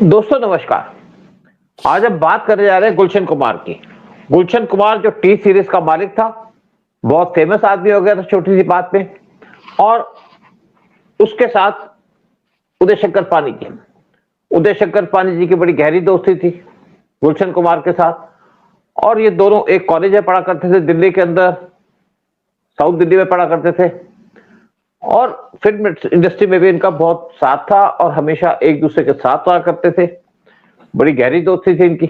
दोस्तों नमस्कार। आज हम बात करने जा रहे हैं गुलशन कुमार की। गुलशन कुमार जो टी सीरीज का मालिक था, बहुत फेमस आदमी हो गया था छोटी सी बात में। और उसके साथ उदय शंकर पानी की, उदय शंकर पानी जी की बड़ी गहरी दोस्ती थी गुलशन कुमार के साथ। और ये दोनों एक कॉलेज में पढ़ा करते थे दिल्ली के अंदर, साउथ दिल्ली में पढ़ा करते थे। और फिल्म इंडस्ट्री में भी इनका बहुत साथ था और हमेशा एक दूसरे के साथ रहा करते थे। बड़ी गहरी दोस्ती थी इनकी।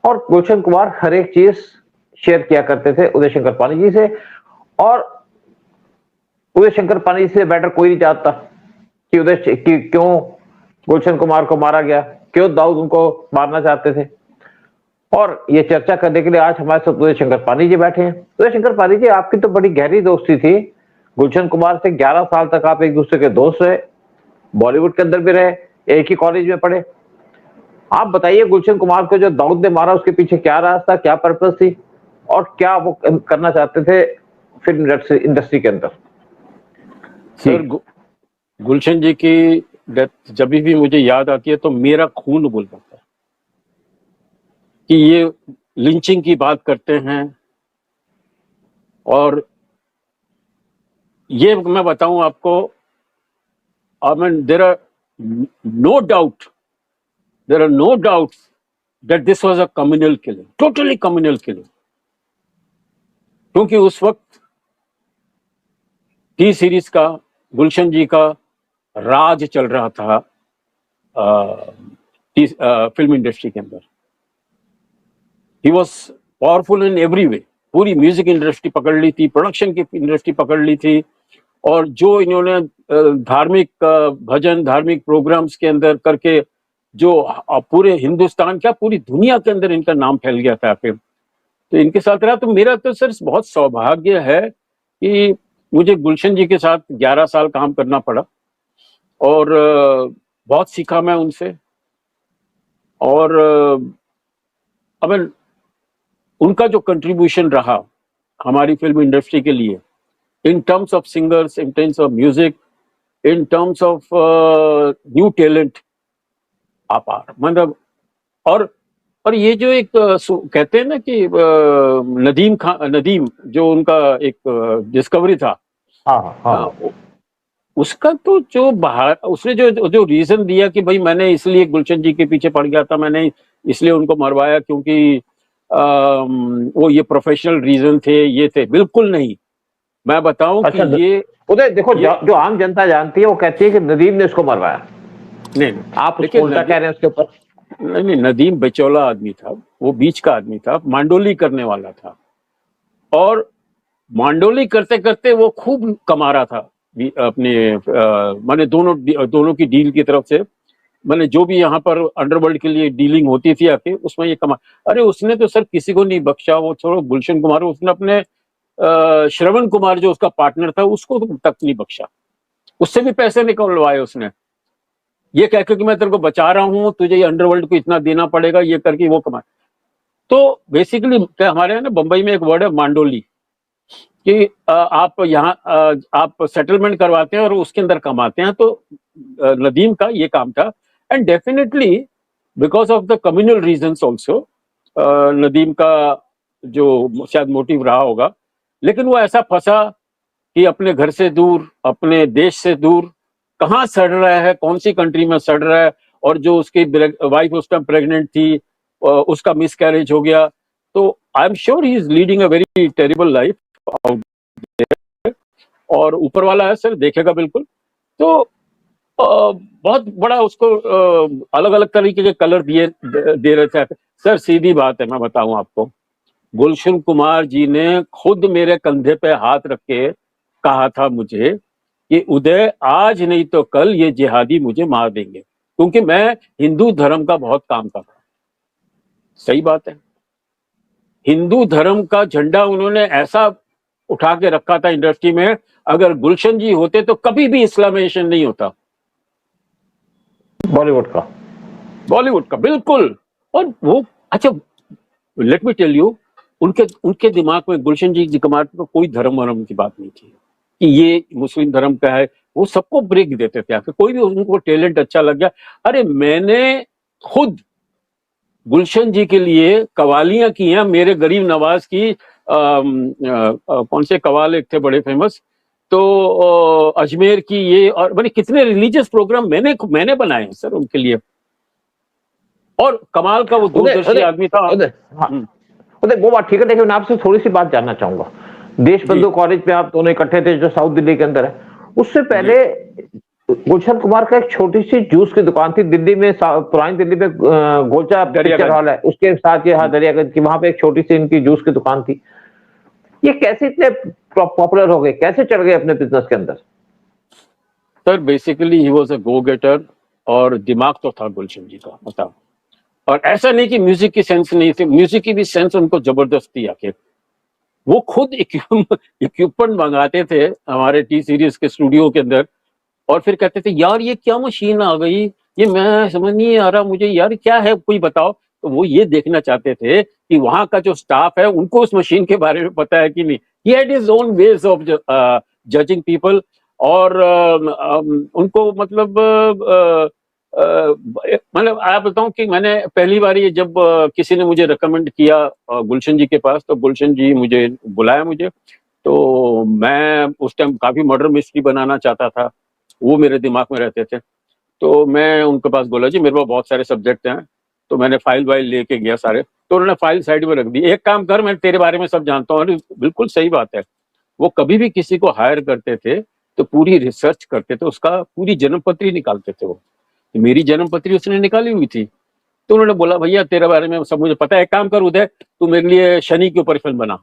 और गुलशन कुमार हर एक चीज शेयर किया करते थे उदय शंकर पानी जी से। और उदय शंकर पानी जी से बेटर कोई नहीं जानता कि क्यों गुलशन कुमार को मारा गया, क्यों दाऊद उनको मारना चाहते थे। और ये चर्चा करने के लिए आज हमारे साथ उदय शंकर पानी जी बैठे हैं। उदय शंकर पानी जी, आपकी तो बड़ी गहरी दोस्ती थी गुलशन कुमार से। 11 साल तक आप एक दूसरे के दोस्त रहे, बॉलीवुड के अंदर भी रहे, एक ही कॉलेज में पढ़े। आप बताइए, गुलशन कुमार को जो दाऊद ने मारा उसके पीछे क्या राज था, क्या पर्पस थी और क्या वो करना चाहते थे फिल्म इंडस्ट्री के अंदर? सर, गुलशन जी की डेथ जब भी मुझे याद आती है तो मेरा खून उबल जाता है कि ये लिंचिंग की बात करते हैं। और ये मैं बताऊं आपको, I mean there are no doubt that this was a communal killing, totally communal killing. क्योंकि उस वक्त टी सीरीज का, गुलशन जी का राज चल रहा था फिल्म इंडस्ट्री के अंदर। He was powerful in every way. पूरी म्यूजिक इंडस्ट्री पकड़ ली थी, प्रोडक्शन की इंडस्ट्री पकड़ ली थी। और जो इन्होंने धार्मिक भजन, धार्मिक प्रोग्राम्स के अंदर करके जो पूरे हिंदुस्तान, क्या पूरी दुनिया के अंदर इनका नाम फैल गया था फिर, तो इनके साथ रहा। तो मेरा तो सर बहुत सौभाग्य है कि मुझे गुलशन जी के साथ 11 साल काम करना पड़ा और बहुत सीखा मैं उनसे। और अब उनका जो कंट्रीब्यूशन रहा हमारी फिल्म इंडस्ट्री के लिए, in terms of singers, in terms of music, in terms of new talent, अपार मतलब। और ये जो एक कहते हैं ना कि नदीम जो उनका एक डिस्कवरी था, उसका तो जो बाहर उसने जो रीजन दिया कि भाई मैंने इसलिए गुलशन जी के पीछे पड़ गया था, मैंने इसलिए उनको मरवाया क्योंकि वो ये प्रोफेशनल रीजन थे, ये थे, बिल्कुल नहीं। मैं बताऊं कि ये उदय देखो, जो आम जनता जानती है वो कहती है कि नदीम ने उसको मरवाया। नहीं, आप उसको उल्टा कह रहे हैं उसके ऊपर। नहीं, नदीम बेचौला आदमी था, वो बीच का आदमी था, मांडोली करने वाला था। और मांडोली करते करते वो खूब कमा रहा था अपने माने दोनों की डील की तरफ से। मैंने जो भी यहाँ पर अंडरवर्ल्ड के लिए डीलिंग होती थी आके, उसमें ये कमा। अरे उसने तो सर किसी को नहीं बख्शा। वो छोड़ो गुलशन कुमार, उसने अपने श्रवण कुमार जो उसका पार्टनर था उसको तक नहीं बख्शा। उससे भी पैसे निकलवाए उसने, ये कहकर कि मैं तेरे को बचा रहा हूं, तुझे ये अंडरवर्ल्ड को इतना देना पड़ेगा, ये करके वो कमा। तो बेसिकली हमारे यहाँ ना बंबई में एक वर्ड है मांडोली, कि आप यहाँ आप सेटलमेंट करवाते हैं और उसके अंदर कमाते हैं। तो नदीम का ये काम था। And definitely because of the communal reasons also, Nadeem का जो शायद मोटिव रहा होगा। लेकिन वो ऐसा फंसा कि अपने घर से दूर, अपने देश से दूर, कहाँ सड़ रहा है, कौन सी कंट्री में सड़ रहा है। और जो उसकी वाइफ उस टाइम प्रेग्नेंट थी, उसका मिसकैरेज हो गया। तो I am sure he is leading a very terrible life out there. और ऊपर वाला है सर, देखेगा बिल्कुल। तो बहुत बड़ा उसको अलग अलग तरीके के कलर दे रहे थे सर। सीधी बात है, मैं बताऊं आपको, गुलशन कुमार जी ने खुद मेरे कंधे पे हाथ रख के कहा था मुझे कि उदय, आज नहीं तो कल ये जिहादी मुझे मार देंगे, क्योंकि मैं हिंदू धर्म का बहुत काम कर रहा हूं। सही बात है, हिंदू धर्म का झंडा उन्होंने ऐसा उठा के रखा था इंडस्ट्री में। अगर गुलशन जी होते तो कभी भी इस्लामाइजेशन नहीं होता बॉलीवुड का बिल्कुल। और वो अच्छा, लेट मी टेल यू, उनके दिमाग में गुलशन जी कुमार को कोई धर्म की बात नहीं थी कि ये मुस्लिम धर्म का है। वो सबको ब्रेक देते थे आके, कोई भी उनको टैलेंट अच्छा लग गया। अरे मैंने खुद गुलशन जी के लिए कवालियां की हैं। मेरे गरीब नवाज की कौन से कवाल एक थे बड़े फेमस, तो अजमेर की ये, और मैंने कितने रिलीजियस प्रोग्राम मैंने बनाए हैं सर उनके लिए। और कमाल का वो उदय दूरदर्शी उदय आदमी था। उदय हाँ, उदय वो बात ठीक है, लेकिन मैं आपसे थोड़ी सी बात जानना चाहूंगा। देश जी बंधु कॉलेज में आप दोनों इकट्ठे थे, जो साउथ दिल्ली के अंदर है। उससे जी पहले गुलशन कुमार का एक छोटी सी जूस की दुकान थी दिल्ली में, पुरानी दिल्ली में, गोलचा पिक्चर दरियागंज। हॉल है उसके साथ, ये हाँ दरियागंज की, वहां पे एक छोटी सी इनकी जूस की दुकान थी। ये कैसे इतने पॉपुलर हो गए, कैसे चढ़ गए अपने बिजनेस के अंदर? Sir basically he was a go getter, और दिमाग तो था गुलशन जी का, बताओ। और ऐसा नहीं कि म्यूजिक की सेंस नहीं थी, म्यूजिक की भी सेंस उनको जबरदस्ती आके, वो खुद इक्विपमेंट मंगाते थे हमारे टी सीरीज के स्टूडियो के अंदर, और फिर कहते थे यार ये क्या मशीन आ गई, ये मैं समझ नहीं आ रहा मुझे यार, क्या है कोई बताओ। तो वो ये देखना चाहते थे कि वहां का जो स्टाफ है उनको उस मशीन के बारे में पता है कि नहीं। He had his own ways of judging people. और उनको मतलब मतलब आप बताऊं कि मैंने पहली बार ये जब किसी ने मुझे रिकमेंड किया गुलशन जी के पास, तो गुलशन जी मुझे बुलाया मुझे। तो मैं उस टाइम काफी मर्डर मिस्ट्री बनाना चाहता था, वो मेरे दिमाग में रहते थे। तो मैं उनके पास बोला जी मेरे पास बहुत सारे सब्जेक्ट हैं। तो मैंने फाइल वाइल लेके गया सारे, तो उन्होंने फाइल साइड में रख दी। एक काम कर, मैं तेरे बारे में सब जानता हूँ। अरे बिल्कुल सही बात है। वो कभी भी किसी को हायर करते थे तो पूरी रिसर्च करते थे, उसका पूरी जन्म पत्री निकालते थे वो। तो मेरी जन्म पत्री उसने निकाली हुई थी। तो उन्होंने बोला भैया तेरे बारे में सब मुझे पता है, एक काम कर उदय, तू मेरे लिए शनि के ऊपर फिल्म बना।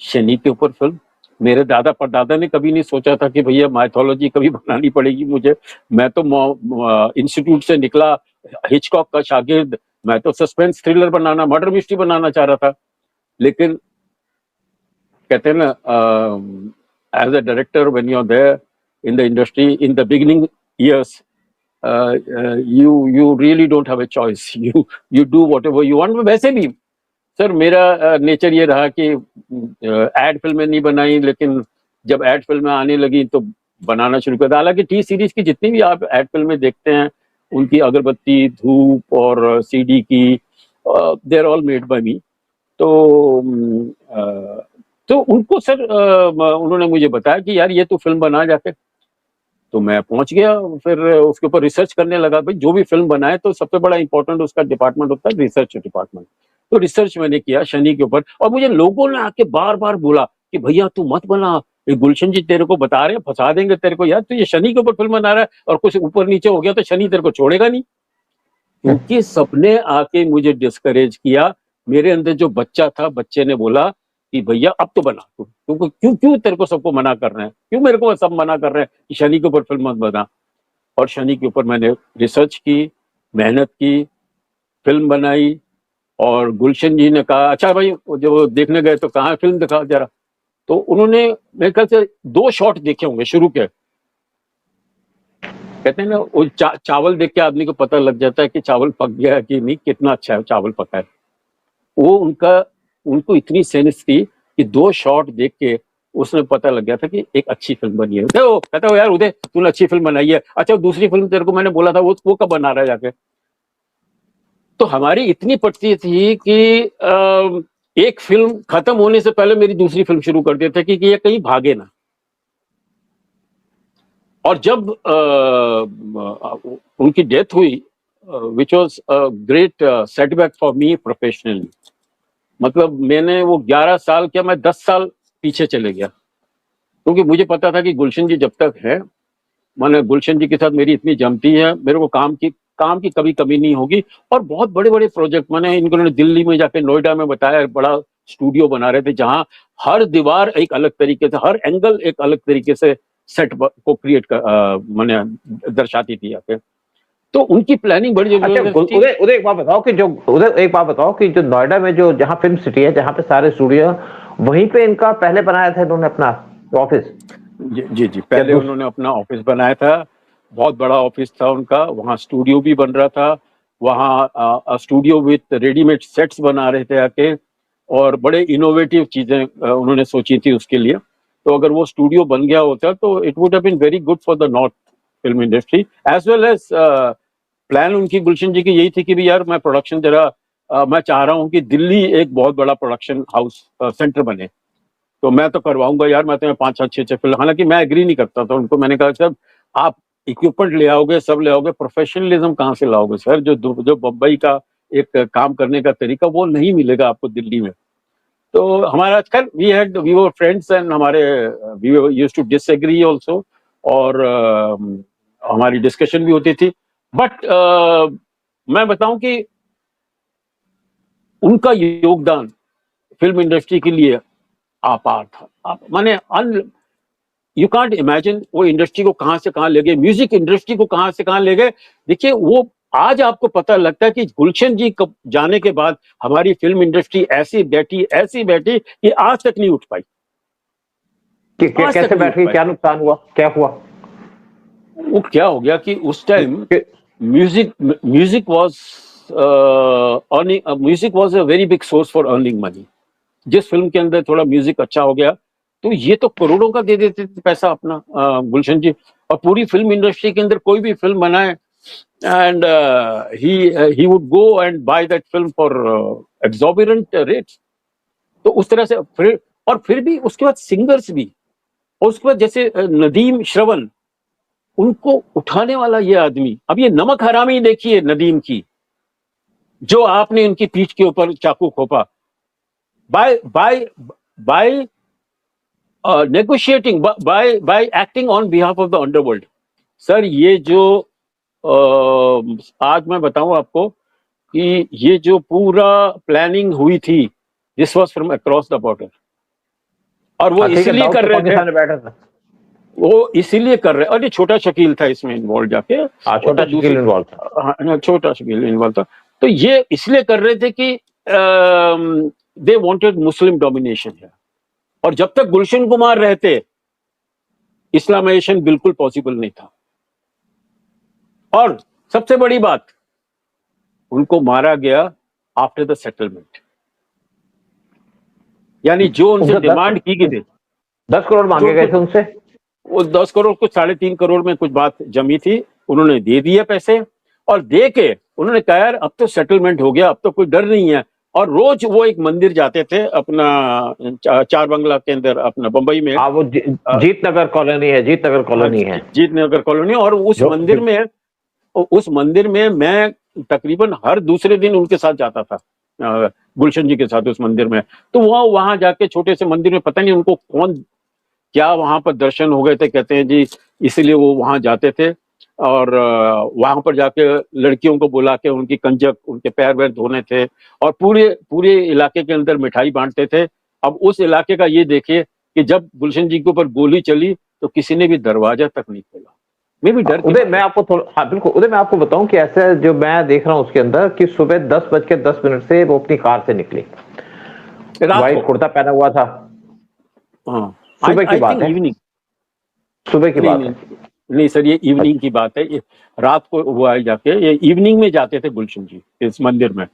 शनि के ऊपर फिल्म? मेरे दादा परदादा ने कभी नहीं सोचा था कि भैया माइथोलॉजी कभी बनानी पड़ेगी मुझे। मैं तो इंस्टीट्यूट से निकला हिचकॉक का शागिर्द, मैं तो सस्पेंस थ्रिलर बनाना, मर्डर मिस्ट्री बनाना चाह रहा था। लेकिन कहते हैं ना, as a director when you are there in the industry in the beginning years, you really don't have a choice. You do whatever you want. वैसे भी सर मेरा नेचर ये रहा कि एड फिल्में नहीं बनाई, लेकिन जब एड फिल्में आने लगी तो बनाना शुरू कर दिया। हालांकि टी सीरीज की जितनी भी आप एड फिल्में देखते हैं, उनकी अगरबत्ती, धूप और सीडी की, they are all made by me. तो तो उनको सर उन्होंने मुझे बताया कि यार ये तो फिल्म बना जाके। तो मैं पहुंच गया, फिर उसके ऊपर रिसर्च करने लगा। भाई जो भी फिल्म बनाए तो सबसे बड़ा इंपॉर्टेंट उसका डिपार्टमेंट होता है रिसर्च डिपार्टमेंट। तो रिसर्च मैंने किया शनि के ऊपर, और मुझे लोगों ने आके बार बार बोला कि भैया तू मत बना, ये गुलशन जी तेरे को बता रहे हैं, फंसा देंगे तेरे को यार, तो ये शनि के ऊपर फिल्म बना रहा है और कुछ ऊपर नीचे हो गया तो शनि तेरे को छोड़ेगा नहीं। क्योंकि सबने आके मुझे डिस्करेज किया। मेरे अंदर जो बच्चा था, बच्चे ने बोला कि भैया अब तो बना तू, क्यों क्यों क्यों तेरे को सबको मना कर रहे हैं, क्यों मेरे को सब मना कर रहे हैं कि शनि के ऊपर फिल्म मत बना। और शनि के ऊपर मैंने रिसर्च की, मेहनत की, फिल्म बनाई। और गुलशन जी ने कहा अच्छा भाई जब वो देखने गए तो कहाँ फिल्म दिखा जरा। तो उन्होंने मेरे ख्याल से 2 शॉट देखे होंगे शुरू के। कहते हैं ना वो चावल देख के आदमी को पता लग जाता है कि चावल पक गया है कि नहीं, कितना अच्छा है चावल पका है। वो उनको इतनी सेंस थी कि 2 शॉट देख के उसने पता लग गया था कि एक अच्छी फिल्म बनी है। तो कहता हो यार उदय तूने अच्छी फिल्म बनाई है, अच्छा दूसरी फिल्म तेरे को मैंने बोला था वो कब बना रहा है जाके। तो हमारी इतनी पटती थी कि एक फिल्म खत्म होने से पहले मेरी दूसरी फिल्म शुरू कर देते कि ये कहीं भागे ना। और जब उनकी डेथ हुई, which was great setback for me professionally. मतलब मैंने वो 11 साल क्या, मैं 10 साल पीछे चले गया, क्योंकि मुझे पता था कि गुलशन जी जब तक है, मैंने गुलशन जी के साथ मेरी इतनी जमती है, मेरे को काम की कभी कमी नहीं होगी। और बहुत बड़े बड़े प्रोजेक्ट मैंने इन्होंने दिल्ली में जाके, नोएडा में बताया, बड़ा स्टूडियो बना रहे थे जहां हर दीवार एक अलग तरीके से, हर एंगल एक अलग तरीके से सेट को क्रिएट कर मैंने दर्शाती थी यहाँ पे। तो उनकी प्लानिंग बड़ी अच्छा जबरदस्त थी। उदय उदय एक बात बताओ कि जो उदय एक बात बताओ कि जो नोएडा में जो जहाँ फिल्म सिटी है, जहाँ पे सारे स्टूडियो, वहीं पे इनका पहले बनाया था इन्होंने अपना ऑफिस? जी जी, पहले उन्होंने अपना ऑफिस बनाया था, बहुत बड़ा ऑफिस था उनका, वहाँ स्टूडियो भी बन रहा था, वहाँ स्टूडियो विथ रेडीमेड सेट्स बना रहे थे आके, और बड़े इनोवेटिव चीजें उन्होंने सोची थी उसके लिए। तो अगर वो स्टूडियो बन गया होता तो it would have been very good for the north film industry as well as plan उनकी गुलशन जी की यही थी कि भी यार मैं प्रोडक्शन जरा मैं चाह रहा हूँ कि दिल्ली एक बहुत बड़ा प्रोडक्शन हाउस सेंटर बने, तो मैं तो करवाऊंगा यार, मैं तुम्हें 5-6 फिल्म, हालांकि मैं एग्री नहीं करता था उनको। मैंने कहा सर आप इक्विपमेंट ले आओगे, सब ले आओगे, प्रोफेशनलिज्म कहाँ से लाओगे सर? जो बम्बई का एक काम करने का तरीका वो नहीं मिलेगा आपको दिल्ली में। तो हमारा खैर वी वर फ्रेंड्स एंड हमारे we used to disagree also, और हमारी डिस्कशन भी होती थी, बट मैं बताऊं कि उनका योगदान फिल्म इंडस्ट्री के लिए अपार था। आप माने यू कांट इमेजिन वो इंडस्ट्री को कहां से कहां ले गए, म्यूजिक इंडस्ट्री को कहां से कहां ले गए। देखिए वो आज आपको पता लगता है कि गुलशन जी जाने के बाद हमारी फिल्म इंडस्ट्री ऐसी बैठी कि आज तक नहीं उठ पाई। कैसे बैठ गई? क्या नुकसान हुआ? क्या हुआ? वो क्या हो गया कि उस time music was a very big source for earning money. जिस फिल्म के अंदर थोड़ा म्यूजिक अच्छा हो गया तो ये तो करोड़ों का दे देते थे पैसा अपना गुलशन जी, और पूरी फिल्म इंडस्ट्री के अंदर कोई भी फिल्म बनाए and he would go and by that film for exorbitant rates. तो उस तरह से फिर भी उसके बाद सिंगर्स भी, और उसके बाद जैसे नदीम श्रवण, उनको उठाने वाला ये आदमी। अब ये नमक हरामी देखिए नदीम की, जो आपने उनकी पीठ के ऊपर चाकू खोपा, by negotiating, by acting on behalf of the underworld। Sir ये जो आज मैं बताऊं आपको कि ये जो पूरा प्लानिंग हुई थी, this was from across the border, और वो इसलिए कर रहे थे, वो इसीलिए कर रहे, और ये छोटा शकील था इसमें इन्वॉल्व जाके, छोटा शकील इन्वॉल्व था, छोटा शकील इन्वॉल्व था। तो ये इसलिए कर रहे थे कि दे वांटेड मुस्लिम डोमिनेशन है, और जब तक गुलशन कुमार रहते इस्लामाइजेशन बिल्कुल पॉसिबल नहीं था। और सबसे बड़ी बात, उनको मारा गया आफ्टर द सेटलमेंट, यानी जो उनसे डिमांड की गई थी 10 करोड़ मांगे गए थे उनसे, वो 10 करोड़ कुछ 3.5 करोड़ में कुछ बात जमी थी, उन्होंने दे दिए पैसे, और दे के उन्होंने कहा यार अब तो सेटलमेंट हो गया, अब तो कोई डर नहीं है। और रोज वो एक मंदिर जाते थे अपना चार बंगला के अंदर अपना बम्बई में, वो जीत नगर कॉलोनी है, जीत नगर कॉलोनी, और उस मंदिर में मैं तकरीबन हर दूसरे दिन उनके साथ जाता था, गुलशन जी के साथ उस मंदिर में। तो वहां जाके छोटे से मंदिर में पता नहीं उनको कौन क्या वहां पर दर्शन हो गए थे, कहते हैं जी इसलिए वो वहां जाते थे, और वहां पर जाके लड़कियों को बुला के उनकी कंजक, उनके पैर वैर धोने थे, और पूरे इलाके के अंदर मिठाई बांटते थे। अब उस इलाके का ये देखिए कि जब गुलशन जी के ऊपर गोली चली तो किसी ने भी दरवाजा तक नहीं खोला। मैं भी डर उदय, मैं आपको बिल्कुल उदय, मैं आपको बताऊं कि ऐसे जो मैं देख रहा हूं उसके अंदर कि सुबह 10:10 से वो अपनी कार से निकली, व्हाइट कुर्ता पहना हुआ था। सुबह की बात है, सुबह की बात है। नहीं सर, ये इवनिंग की बात है, ये रात को हुआ है जाके, ये इवनिंग में जाते थे गुलशन जी इस मंदिर में।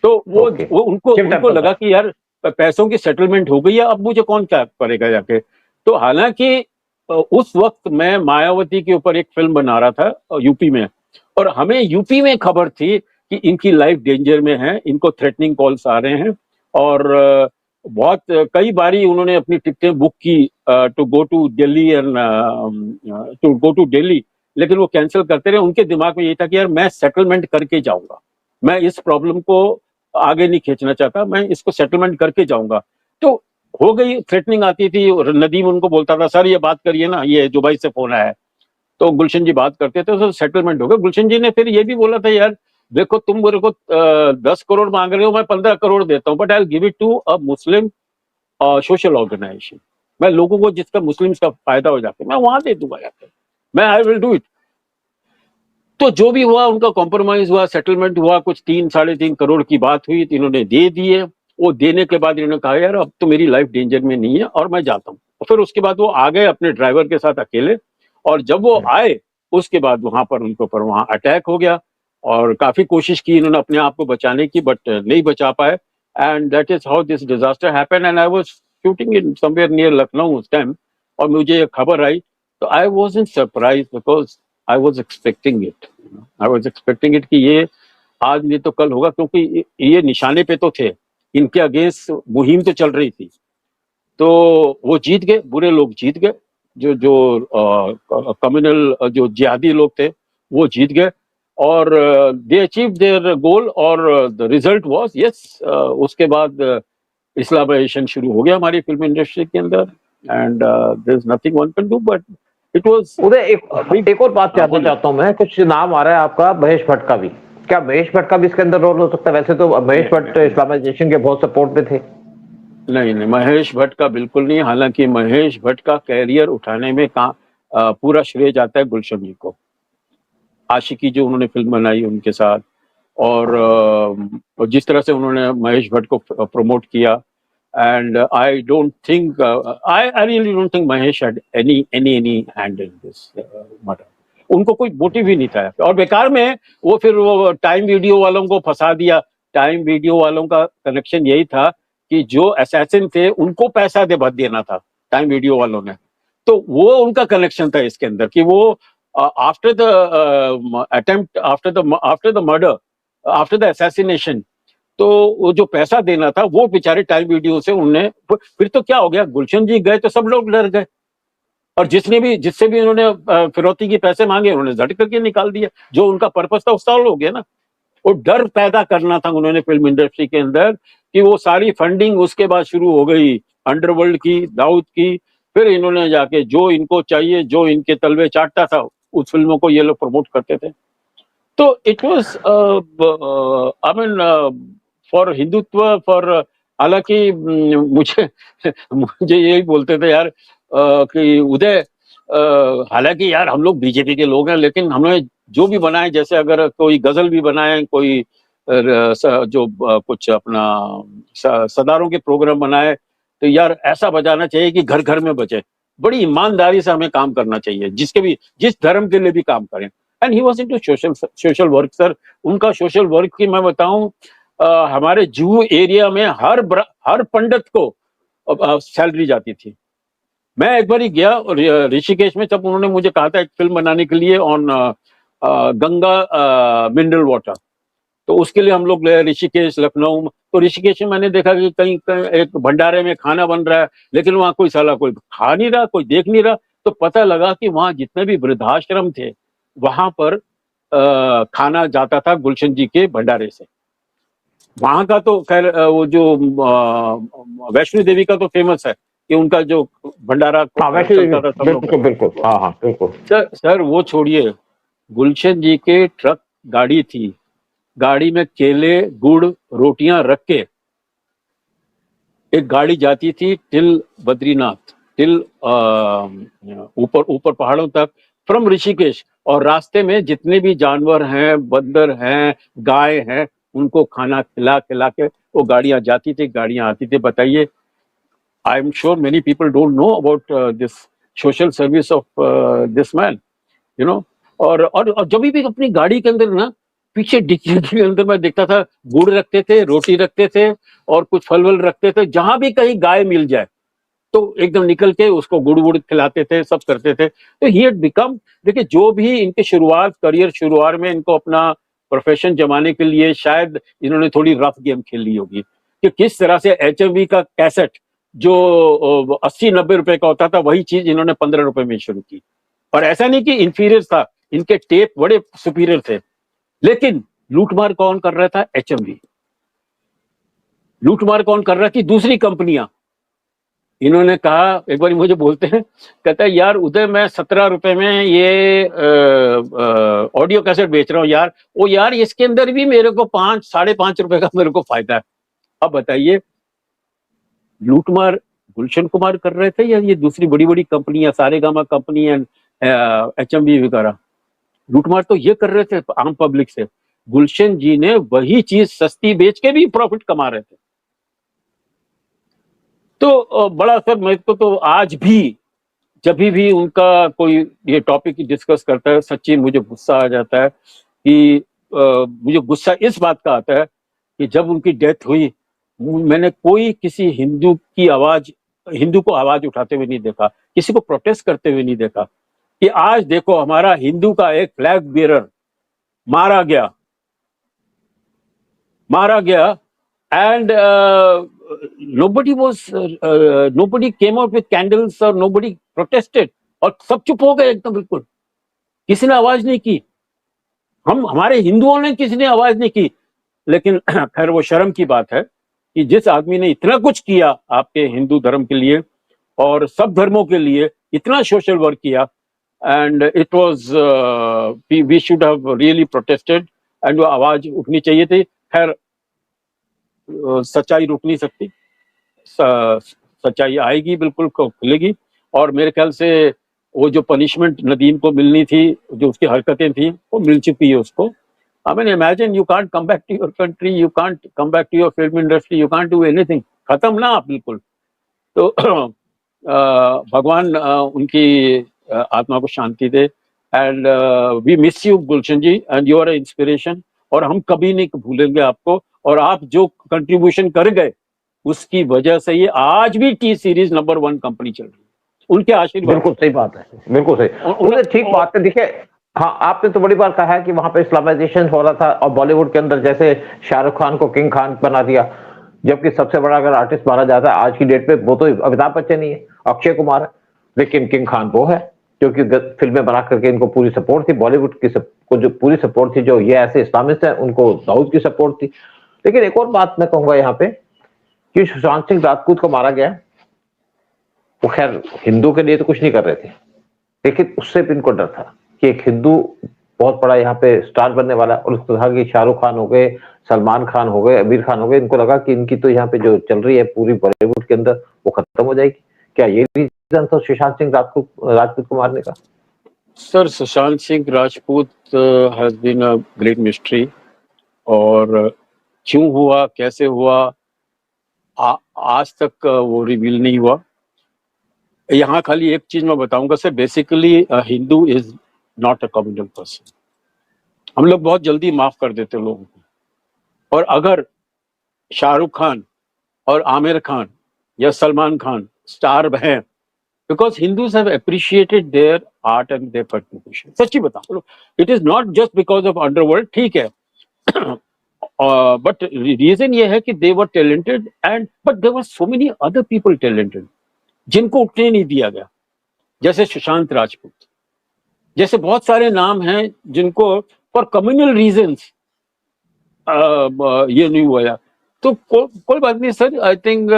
तो वो उनको लगा कि यार पैसों की सेटलमेंट हो गई है, अब मुझे कौन क्या करेगा जाके। तो हालांकि उस वक्त मैं मायावती के ऊपर एक फिल्म बना रहा था यूपी में, और हमें यूपी में खबर थी कि इनकी लाइफ डेंजर में है, इनको थ्रेटनिंग कॉल्स आ रहे हैं, और बहुत कई बारी उन्होंने अपनी टिकटें बुक की टू गो टू दिल्ली लेकिन वो कैंसिल करते रहे। उनके दिमाग में ये था कि यार मैं सेटलमेंट करके जाऊंगा, मैं इस प्रॉब्लम को आगे नहीं खींचना चाहता, मैं इसको सेटलमेंट करके जाऊंगा। तो हो गई, थ्रेटनिंग आती थी, नदीम उनको बोलता था सर ये बात करिए ना, ये दुबई से फोन आया है, तो गुलशन जी बात करते थे, तो सेटलमेंट हो गया। गुलशन जी ने फिर ये भी बोला था यार देखो तुम मेरे को 10 करोड़ मांग रहे हो, मैं 15 करोड़ देता हूँ, but I will give it to a Muslim social organisation, मैं लोगों को जिसका मुस्लिम्स का फायदा हो जाके मैं वहां दे दूंगा जाकर, मैं आई विल डू इट। तो जो भी हुआ उनका कॉम्प्रोमाइज हुआ, सेटलमेंट हुआ, कुछ 3-3.5 करोड़ की बात हुई, तो इन्होंने दे दिए। वो देने के बाद इन्होंने कहा यार अब तो मेरी लाइफ डेंजर में नहीं है और मैं जाता हूँ। और फिर उसके बाद वो आ गए अपने ड्राइवर के साथ अकेले, और जब वो आए उसके बाद वहां पर उनके ऊपर वहां अटैक हो गया, और काफी कोशिश की इन्होंने अपने आप को बचाने की, बट नहीं बचा पाए, and that is how this disaster happened. And I was shooting in somewhere near Lucknow उस टाइम, और मुझे ये खबर आई तो I wasn't surprised, because I was expecting it कि ये आज नहीं तो कल होगा, क्योंकि ये निशाने पे तो थे, इनके अगेंस्ट मुहिम तो चल रही थी। तो वो जीत गए, बुरे लोग जीत गए, जो जो कम्युनल जो जिहादी लोग थे वो जीत गए, और दे अचीव देयर गोल, और द रिजल्ट वाज यस, उसके बाद इस्लामाइजेशन शुरू हो गया हमारी फिल्म इंडस्ट्री के अंदर, and there is nothing one can do, but it was Uday, एक और बात जानना चाहता हूं मैं, कुछ नाम आ रहा है आपका महेश भट्ट का भी, क्या महेश भट्ट का भी इसके अंदर रोल हो सकता है? वैसे तो महेश भट्ट इस्लामाइजेशन के बहुत सपोर्ट में थे। नहीं, महेश भट्ट का बिल्कुल नहीं, हालांकि महेश भट्ट का कैरियर उठाने में पूरा श्रेय जाता है गुलशन जी को। आशिकी जो उन्होंने फिल्म बनाई उनके साथ, और जिस तरह से उन्होंने महेश भट्ट को प्रमोट किया, and I don't think, I really don't think Mahesh had any hand in this matter. उनको कोई मोटिव ही नहीं था, और बेकार में वो फिर वो टाइम वीडियो वालों को फंसा दिया। टाइम वीडियो वालों का कनेक्शन यही था कि जो असैसिन थे उनको पैसा देना था टाइम वीडियो वालों ने, तो वो उनका कनेक्शन था इसके अंदर, कि वो after the attempt, after the murder, after the assassination, तो वो जो पैसा देना था वो बेचारे टाइम वीडियो से उन्होंने, फिर तो क्या हो गया, गुलशन जी गए तो सब लोग डर गए, और जिससे भी उन्होंने फिरौती के पैसे मांगे उन्होंने झट करके निकाल दिया। जो उनका पर्पस था वो सॉल्व हो गया ना। वो डर पैदा करना था उन्होंने फिल्म इंडस्ट्री के अंदर, कि वो सारी फंडिंग उसके बाद शुरू हो गई अंडरवर्ल्ड की, दाऊद की, फिर इन्होंने जाके जो इनको चाहिए, जो इनके तलवे चाटता था, उस फिल्मों को ये लोग प्रमोट करते थे। तो it was I mean for Hindutva, for, हालांकि मुझे मुझे यही बोलते थे यार, कि उदय, हालांकि यार हम लोग बीजेपी के लोग हैं, लेकिन हमें जो भी बनाए, जैसे अगर कोई गजल भी बनाए, कोई जो कुछ अपना सदारों के प्रोग्राम बनाए, तो यार ऐसा बजाना चाहिए कि घर घर में बजे। बड़ी ईमानदारी से हमें काम करना चाहिए, जिस धर्म के लिए भी काम करें। And he was into social work sir. उनका सोशल वर्क की मैं बताऊं, हमारे जूहू एरिया में हर पंडित को सैलरी जाती थी। मैं एक बार ही गया ऋषिकेश में, जब उन्होंने मुझे कहा था एक फिल्म बनाने के लिए ऑन गंगा मिनरल वाटर, तो उसके लिए हम लोग गए ऋषिकेश, लखनऊ। तो ऋषिकेश में मैंने देखा कि कहीं एक भंडारे में खाना बन रहा है, लेकिन वहां कोई खा नहीं रहा, कोई देख नहीं रहा। तो पता लगा कि वहां जितने भी वृद्धाश्रम थे, वहां पर खाना जाता था गुलशन जी के भंडारे से। वहां का तो खैर वो जो वैष्णो देवी का तो फेमस है कि उनका जो भंडारा बिल्कुल बिल्कुल, हाँ हाँ बिल्कुल। सर वो छोड़िए, गुलशन जी के ट्रक गाड़ी थी, गाड़ी में केले, गुड़, रोटियां रख के एक गाड़ी जाती थी टिल बद्रीनाथ, टिल ऊपर पहाड़ों तक, फ्रॉम ऋषिकेश। और रास्ते में जितने भी जानवर हैं, बंदर हैं, गाय हैं, उनको खाना खिला खिला के वो गाड़ियां जाती थी, गाड़ियां आती थी। बताइए, आई am sure many people don't know about this social service of this man, you know. और जब भी अपनी गाड़ी के अंदर ना, पीछे डिक्की के अंदर मैं देखता था, गुड़ रखते थे, रोटी रखते थे, और कुछ फल वल रखते थे। जहां भी कहीं गाय मिल जाए तो एकदम निकल के उसको गुड़ वुड़ खिलाते थे, सब करते थे। तो ही हैड बिकम, देखिए जो भी इनके करियर शुरुआत में इनको अपना प्रोफेशन जमाने के लिए शायद इन्होंने थोड़ी रफ गेम खेल ली होगी, कि किस तरह से HMV का कैसेट जो 80-90 रुपए का होता था, वही चीज इन्होंने 15 रुपए में शुरू की। और ऐसा नहीं कि इंफीरियर था, इनके टेप बड़े सुपीरियर थे, लेकिन लूटमार कौन कर रहा था? HMV। लूटमार कौन कर रहा थी? दूसरी कंपनियां। इन्होंने कहा, एक बार मुझे बोलते हैं, कहता है यार उदय, मैं 17 रुपए में ये ऑडियो कैसेट बेच रहा हूँ यार। वो यार इसके अंदर भी मेरे को 5-5.5 रुपए का मेरे को फायदा है। अब बताइए, लूटमार गुलशन कुमार कर रहे थे या ये दूसरी बड़ी बड़ी कंपनियां, सारेगामा कंपनी एंड HMV वगैरह? लूटमार तो ये कर रहे थे आम पब्लिक से। गुलशन जी ने वही चीज सस्ती बेच के भी प्रॉफिट कमा रहे थे। तो बड़ा सर, मेरे को तो आज भी जब भी उनका कोई ये टॉपिक डिस्कस करता है, सच्ची मुझे गुस्सा आ जाता है। कि मुझे गुस्सा इस बात का आता है कि जब उनकी डेथ हुई, मैंने कोई किसी हिंदू को आवाज उठाते हुए नहीं देखा, किसी को प्रोटेस्ट करते हुए नहीं देखा। कि आज देखो हमारा हिंदू का एक फ्लैग बियरर मारा गया and nobody came out with candles or nobody protested, और सब चुप हो गए एकदम, बिल्कुल किसी ने आवाज नहीं की। हमारे हिंदुओं ने किसी ने आवाज नहीं की। लेकिन खैर वो शर्म की बात है कि जिस आदमी ने इतना कुछ किया आपके हिंदू धर्म के लिए और सब धर्मों के लिए, इतना सोशल वर्क किया, and it was we should have really protested, एंड वो आवाज उठनी चाहिए थी। खैर सच्चाई रुक नहीं सकती, सच्चाई आएगी, बिल्कुल खुलेगी। और मेरे ख्याल से वो जो पनिशमेंट नदीम को मिलनी थी, जो उसकी हरकतें थी, वो मिल चुकी है उसको। I mean, imagine you can't come back to your country, you can't come back to your film industry, you can't do anything. खत्म ना आप बिल्कुल। तो भगवान उनकी आत्मा को शांति दे। And we miss you Gulshan ji, and you are a inspiration, और हम कभी नहीं भूलेंगे आपको। और आप जो कंट्रीब्यूशन कर गए उसकी वजह से ये आज भी टी सीरीज नंबर 1 कंपनी चल रही है, उनके आशीर्वाद। बिल्कुल सही बात है, बिल्कुल सही, उन्हें ठीक बात है। देखिए हाँ, आपने तो बड़ी बार कहा है कि वहां पे इस्लामाइजेशन हो रहा था, और बॉलीवुड के अंदर जैसे शाहरुख खान को किंग खान बना दिया, जबकि सबसे बड़ा अगर आर्टिस्ट माना जाता है आज की डेट पे वो तो अमिताभ बच्चन ही है, अक्षय कुमार है, लेकिन किंग खान वो है क्योंकि फिल्में बना करके इनको पूरी सपोर्ट थी, बॉलीवुड की को जो पूरी सपोर्ट थी, जो ये ऐसे इस्लामिस्ट है उनको दाऊद की सपोर्ट थी। लेकिन एक और बात मैं कहूंगा यहाँ पे कि सुशांत सिंह राजपूत को मारा गया, वो खैर हिंदू के लिए तो कुछ नहीं कर रहे थे, लेकिन उससे भी इनको डर था कि एक हिंदू बहुत बड़ा यहाँ पे स्टार बनने वाला, और उसको कहा कि शाहरुख खान हो गए, सलमान खान हो गए, आमिर खान हो गए, इनको लगा कि इनकी तो यहाँ पे जो चल रही है पूरी बॉलीवुड के अंदर वो खत्म हो जाएगी। क्या ये रीजन था सुशांत सिंह राजपूत को मारने का? Sir, Sushant Singh Rajput has been a great mystery, और क्यों हुआ, कैसे हुआ, आज तक वो रिवील नहीं हुआ। यहाँ खाली एक चीज मैं बताऊंगा sir, basically Hindu is not a communal person. हम लोग बहुत जल्दी माफ कर देते हैं लोगों को, और अगर शाहरुख खान और आमिर खान या सलमान खान स्टार हैं, because Hindus have appreciated their art and their contribution. सच्ची बताओ, it is not just because of underworld, ठीक है, बट रीजन ये है कि they were talented, and but there were so many other people talented जिनको उठने नहीं दिया गया, जैसे सुशांत राजपूत, जैसे बहुत सारे नाम हैं जिनको फॉर कम्युनल रीजंस ये नहीं हुआ। तो कोई बात नहीं सर, आई थिंक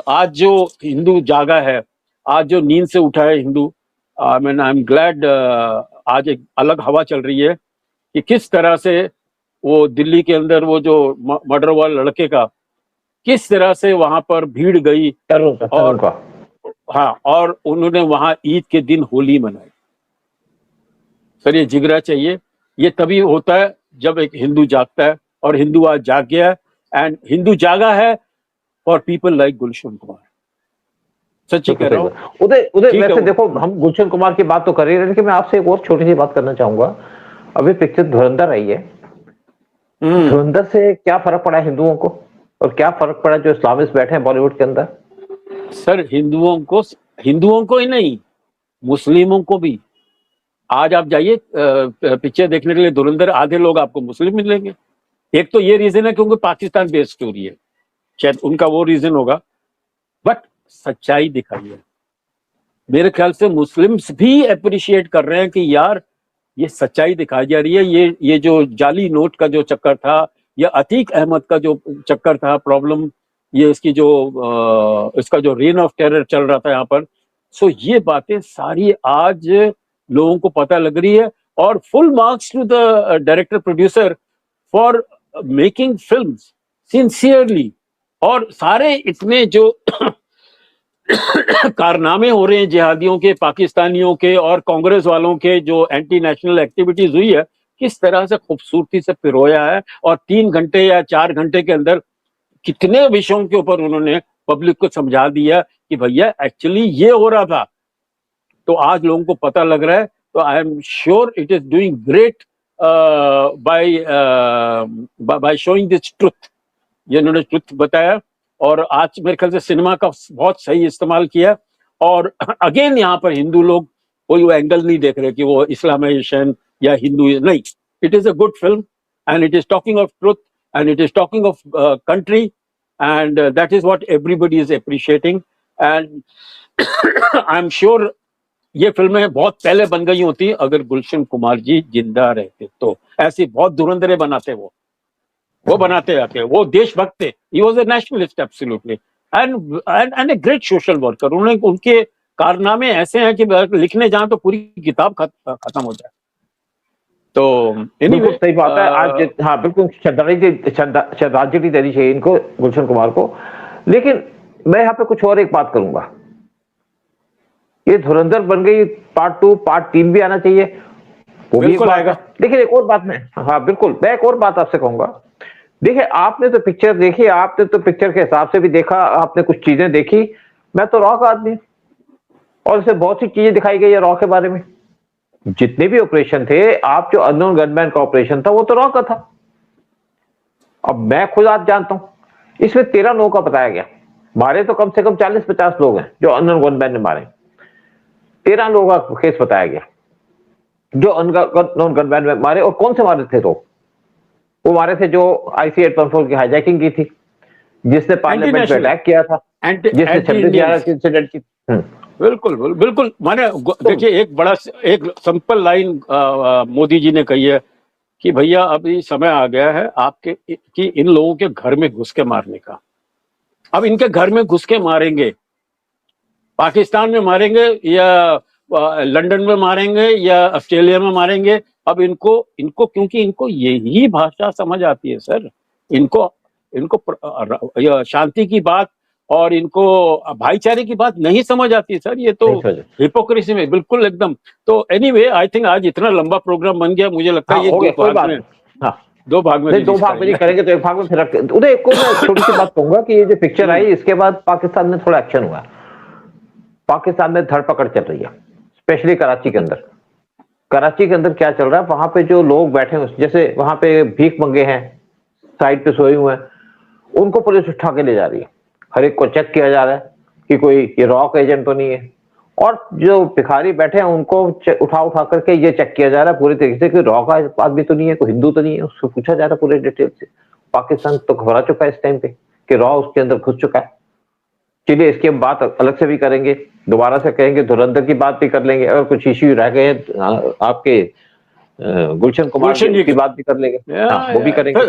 आज जो हिंदू जागा है, आज जो नींद से उठा है Hindu, I mean I am glad, आज एक अलग हवा चल रही है कि किस तरह से वो दिल्ली के अंदर वो जो मर्डर हुआ लड़के का, किस तरह से वहां पर भीड़ गई, और हाँ, और उन्होंने वहां ईद के दिन होली मनाई। सर ये जिगरा चाहिए, ये तभी होता है जब एक हिंदू जागता है, और हिंदू आज जाग गया है, एंड हिंदू जागा है for people like Gulshan Kumar. सच्ची कह रहा हूँ उदय वैसे देखो, हम गुलशन कुमार की बात तो कर ही रहे, लेकिन मैं आपसे एक और छोटी सी बात करना चाहूंगा। अभी पिक्चर धुरंधर आई है, धुरंधर से क्या फर्क पड़ा हिंदुओं को, और क्या फर्क पड़ा जो इस्लामिस्ट बैठे हैं बॉलीवुड के अंदर? सर हिंदुओं को ही नहीं, मुस्लिमों को भी। आज आप जाइए पिक्चर देखने के लिए धुरंधर, आधे लोग आपको मुस्लिम मिलेंगे। एक तो ये रीजन है क्योंकि पाकिस्तान बेस्ड स्टोरी है, शायद उनका वो रीजन होगा, बट सच्चाई दिखाई है। मेरे ख्याल से मुस्लिम्स भी अप्रिशिएट कर रहे हैं कि यार ये सच्चाई दिखाई जा रही है। ये जो जाली नोट का जो चक्कर था, या अतीक अहमद का जो चक्कर था, प्रॉब्लम ये इसकी जो इसका जो रेन ऑफ टेरर चल रहा था यहाँ पर, सो ये बातें सारी आज लोगों को पता लग रही है। और full marks to the director producer for making films sincerely. और सारे इतने जो कारनामे हो रहे हैं जिहादियों के, पाकिस्तानियों के और कांग्रेस वालों के, जो एंटी नेशनल एक्टिविटीज हुई है, किस तरह से खूबसूरती से पिरोया है, और 3 घंटे या 4 घंटे के अंदर कितने विषयों के ऊपर उन्होंने पब्लिक को समझा दिया कि भैया एक्चुअली ये हो रहा था। तो आज लोगों को पता लग रहा है, तो I am sure it is doing great by showing this truth. ये इन्होंने ट्रुथ बताया, और आज मेरे ख्याल से सिनेमा का बहुत सही इस्तेमाल किया। और अगेन यहाँ पर हिंदू लोग कोई वो एंगल नहीं देख रहे कि वो इस्लामाइजेशन या हिंदू, नहीं, it is a good film and it is talking of truth and it is talking of country and that is what everybody is appreciating and I am sure ये फिल्में बहुत पहले बन गई होती अगर गुलशन कुमार जी जिंदा रहते तो। ऐसी बहुत धुरंधरे बनाते वो बनाते आके, वो देशभक्त थे, ही was a nationalist absolutely and a great social worker. उन्होंने, उनके कारनामे ऐसे हैं कि लिखने जाए तो पूरी किताब खत्म हो जाए। तो बिल्कुल सही बात है। आज हाँ बिल्कुल श्रद्धांजलि देनी चाहिए इनको, गुलशन कुमार को। लेकिन मैं यहाँ पे कुछ और एक बात करूंगा, ये धुरंधर बन गई, पार्ट 2 पार्ट 3 भी आना चाहिए, वो भी आएगा। देखिए एक और बात मैं, हाँ बिल्कुल, मैं एक और बात आपसे कहूंगा। देखिए आपने तो पिक्चर देखी, आपने तो पिक्चर के हिसाब से भी देखा, आपने कुछ चीजें देखी, मैं तो रॉ का आदमी और इससे बहुत सी चीजें दिखाई गई है रॉ के बारे में। जितने भी ऑपरेशन थे, आप जो अननोन गनमैन का ऑपरेशन था वो तो रॉ का था। अब मैं खुद आज जानता हूं इसमें 13 लोगों का बताया गया, मारे तो कम से कम 40-50 लोग हैं जो अननोन गनमैन ने मारे। 13 लोगों का केस बताया गया जो अननोन गनमैन में मारे। और कौन से मारे थे? तो वो मारे थे जो IC-814 की हाईजैकिंग की थी, जिसने पार्लियामेंट में अटैक किया था, जिसने 26/11 की इंसिडेंट की। बिल्कुल बिल्कुल। माने देखिए एक सिंपल लाइन मोदी जी ने कही है कि भैया अभी समय आ गया है आपके कि इन लोगों के घर में घुस के मारने का। अब इनके घर में घुस के मारेंगे, पाकिस्तान में मारेंगे या लंदन में मारेंगे या ऑस्ट्रेलिया में मारेंगे। अब इनको क्योंकि इनको यही भाषा समझ आती है सर, इनको शांति की बात और इनको भाईचारे की बात नहीं समझ आती है सर। ये तो हिपोक्रेसी में बिल्कुल एकदम। तो एनीवे आई थिंक आज इतना लंबा प्रोग्राम बन गया, मुझे लगता है ये दो भाग में नहीं करेंगे तो एक भाग में फिर उधर एक छोटी सी बात कहूंगा कि ये जो पिक्चर आई इसके बाद पाकिस्तान में थोड़ा एक्शन हुआ। पाकिस्तान में धरपकड़ चल रही है, स्पेशली कराची के अंदर। कराची के अंदर क्या चल रहा है, वहां पे जो लोग बैठे हैं, जैसे वहां पे भीख मंगे हैं, साइड पे सोए हुए हैं, उनको पुलिस उठा के ले जा रही है। हर एक को चेक किया जा रहा है कि कोई ये रॉ का एजेंट तो नहीं है। और जो भिखारी बैठे हैं उनको उठा करके ये चेक किया जा रहा है पूरी तरीके से कि रॉ का आदमी तो नहीं है, कोई हिंदू तो नहीं है। उसको पूछा जा रहा है पूरे डिटेल से। पाकिस्तान तो घबरा चुका है इस टाइम पे कि रॉ उसके अंदर घुस चुका है। चलिए इसकी हम बात अलग से भी करेंगे, दोबारा से कहेंगे, धुरंधर की बात भी कर लेंगे। अगर कुछ इश्यू रह गए आपके गुलशन कुमार जी की बात भी कर लेंगे, वो भी करेंगे।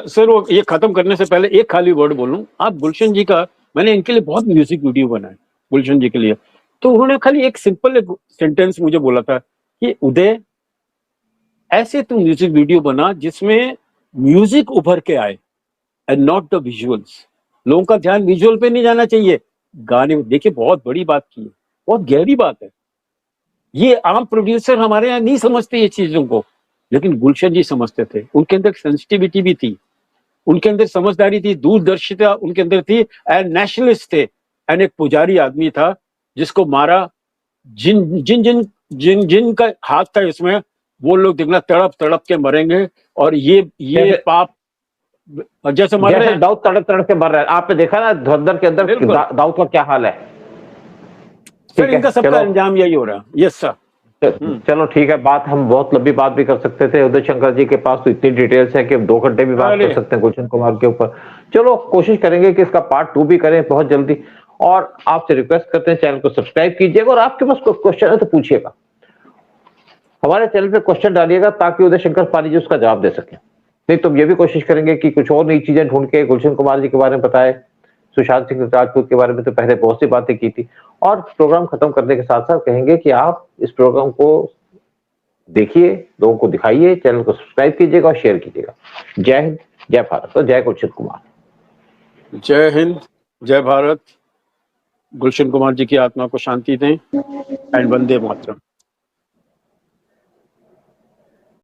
सर वो ये खत्म करने से पहले एक खाली वर्ड बोलूं, आप गुलशन जी का, मैंने इनके लिए बहुत म्यूजिक वीडियो बनाया गुलशन जी के लिए, तो उन्होंने खाली एक सिंपल सेंटेंस मुझे बोला था कि उदय ऐसे तुम म्यूजिक वीडियो बना जिसमें म्यूजिक उभर के आए एंड नॉट द विजुअल्स। लोगों का ध्यान विजुअल पे नहीं जाना चाहिए, गाने। देखिए बहुत बड़ी बात की है, बहुत गहरी बात है। ये आम प्रोड्यूसर हमारे यहाँ नहीं समझते ये चीजों को, लेकिन गुलशन जी समझते थे। उनके अंदर सेंसिटिविटी भी थी, उनके अंदर समझदारी थी, दूरदर्शिता उनके अंदर थी, एंड नेशनलिस्ट थे। एंड एक पुजारी आदमी था जिसको मारा, जिन जिन जिन जिन जिन का हाथ था इसमें, वो लोग देखना तड़प तड़प के मरेंगे। और ये पाप जैसे मर रहे हैं, दाऊद तड़प तड़प के मर रहा है। आपने देखा ना धुरंधर के अंदर दाऊद का क्या हाल है। सर इनका सबका अंजाम यही हो रहा है। Yes sir. चलो ठीक है, बात हम बहुत लंबी बात भी कर सकते थे। उदय शंकर जी के पास तो इतनी डिटेल्स है कि हम 2 घंटे भी बात कर सकते हैं गुलशन कुमार के ऊपर। चलो कोशिश करेंगे कि इसका पार्ट 2 भी करें बहुत जल्दी। और आपसे रिक्वेस्ट करते हैं चैनल को सब्सक्राइब कीजिएगा, और आपके पास कोई क्वेश्चन है तो पूछिएगा, हमारे चैनल पे क्वेश्चन डालिएगा ताकि उदय शंकर पानी जी उसका जवाब दे सके। नहीं तो हम ये भी कोशिश करेंगे कि कुछ और नई चीजें ढूंढ के गुलशन कुमार जी के बारे में बताए। सुशांत सिंह राजपूत के बारे में तो पहले बहुत सी बातें की थी। और प्रोग्राम खत्म करने के साथ साथ कहेंगे कि आप इस प्रोग्राम को देखिए, लोगों को दिखाइए, चैनल को सब्सक्राइब कीजिएगा और शेयर कीजिएगा। जय हिंद, जय भारत और जय गुलशन कुमार। जय हिंद, जय भारत। गुलशन कुमार जी की आत्मा को शांति दें एंड वंदे मातरम।